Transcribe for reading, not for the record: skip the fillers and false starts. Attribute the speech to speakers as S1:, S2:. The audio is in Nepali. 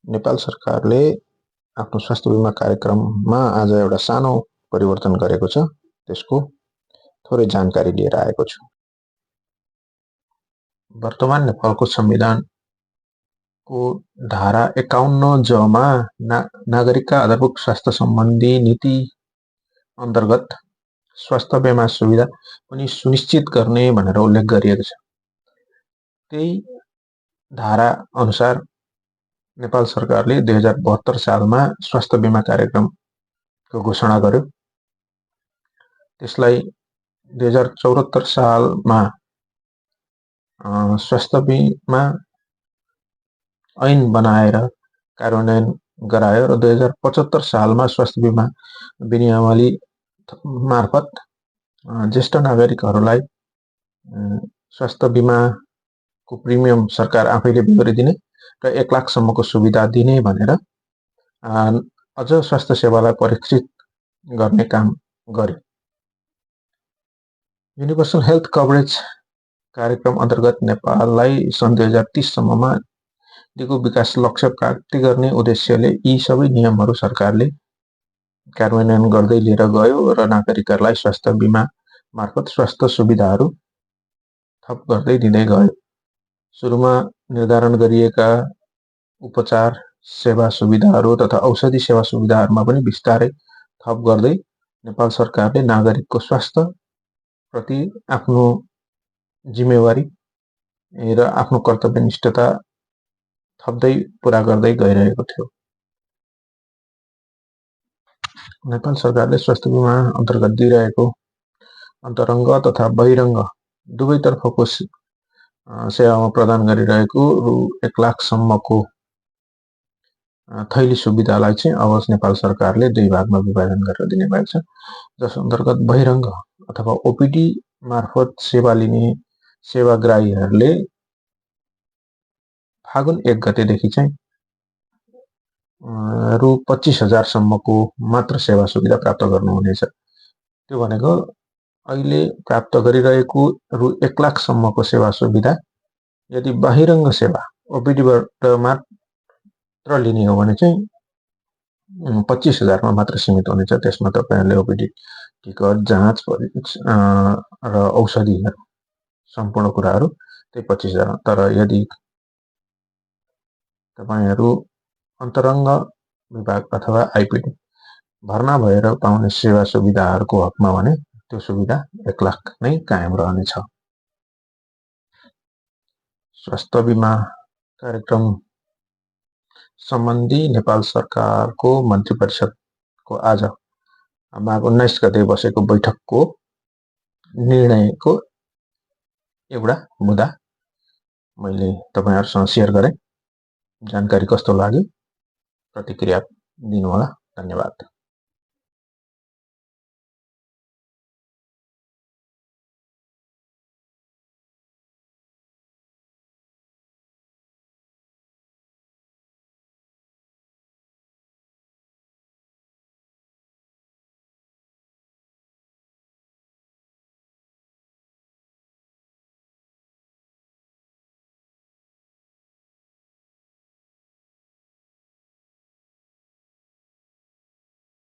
S1: नेपाल सरकारले आफ्नो स्वास्थ्य बीमा कार्यक्रममा आज एउटा सानो परिवर्तन गरेको छ। त्यसको थोरै जानकारी लिएर आएको छु। वर्तमान नेपालको संविधानको धारा 51 जमा नागरिकका आधारभूत स्वास्थ्य सम्बन्धी नीति अन्तर्गत स्वास्थ्य बीमा सुविधा पनि सुनिश्चित गर्ने भनेर उल्लेख गरिएको छ। त्यही धारा अनुसार नेपाल सरकारले 2072 सालमा स्वास्थ्य बीमा कार्यक्रमको घोषणा गर्यो। त्यसलाई 2074 सालमा स्वास्थ्य बीमा ऐन बनाएर कार्यान्वयन गरायो र 2075 सालमा स्वास्थ्य बीमा विनियमावली मार्फत ज्येष्ठ नागरिकहरूलाई स्वास्थ्य बीमाको प्रिमियम सरकार आफैले बिहोरिदिने र 1 लाखसम्मको सुविधा दिने भनेर अझ स्वास्थ्य सेवालाई परीक्षित गर्ने काम गर्यो। युनिभर्सल हेल्थ कभरेज कार्यक्रम अन्तर्गत नेपाललाई सन् 2030 सम्ममा दिगो विकास लक्ष्य प्राप्ति गर्ने उद्देश्यले यी सबै नियमहरू सरकारले कार्यान्वयन गर्दै लिएर गयो र नागरिकहरूलाई स्वास्थ्य बीमा मार्फत स्वास्थ्य सुविधाहरू थप गर्दै दिँदै गयो। सुरुमा निर्धारण गरिएका उपचार सेवा सुविधाहरू तथा औषधि सेवा सुविधाहरूमा पनि बिस्तारै थप गर्दै नेपाल सरकारले नागरिकको स्वास्थ्य प्रति आफ्नो जिम्मेवारी र आफ्नो कर्तव्यनिष्ठता थप्दै पुरा गर्दै गइरहेको थियो। नेपाल सरकारले स्वास्थ्य बीमा अन्तर्गत दिइरहेको अन्तरङ्ग तथा बहिरङ्ग दुवैतर्फको सेवामा प्रदान गरिरहेको रु 1 लाखसम्मको थैली सुविधालाई चाहिँ अब नेपाल सरकारले 2 भागमा विभाजन गरेर दिने भएको छ। जस अन्तर्गत बहिरङ्ग अथवा ओपिडी मार्फत सेवा लिने सेवाग्राहीहरूले फागुन 1 गतेदेखि चाहिँ रु 25,000 सम्मको मात्र सेवा सुविधा प्राप्त गर्नुहुनेछ। त्यो भनेको अहिले प्राप्त गरिरहेको रु 1 लाखसम्मको सेवा सुविधा यदि बहिरङ्ग सेवा ओपिडीबाट मात्र लिने हो भने चाहिँ 25,000 मा मात्र सीमित हुनेछ। त्यसमा तपाईहरुले ओपिडी टिकट, जाँच र औषधिहरू सम्पूर्ण कुराहरू त्यही 25,000 मा। तर यदि तपाईहरु अन्तरङ्ग विभाग अथवा आइपिडी भर्ना भएर पाउने सेवा सुविधाहरूको हकमा भने त्यो सुविधा 1 लाख नै कायम रहनेछ। स्वास्थ्य बीमा कार्यक्रम सम्बन्धी नेपाल सरकारको मन्त्री परिषदको आज माघ 19 गते बसेको बैठकको निर्णयको एउटा मुद्दा मैले तपाईहरुसँग शेयर गरे। जानकारी कस्तो लाग्यो प्रतिक्रिया दिनुहोला। धन्यवाद।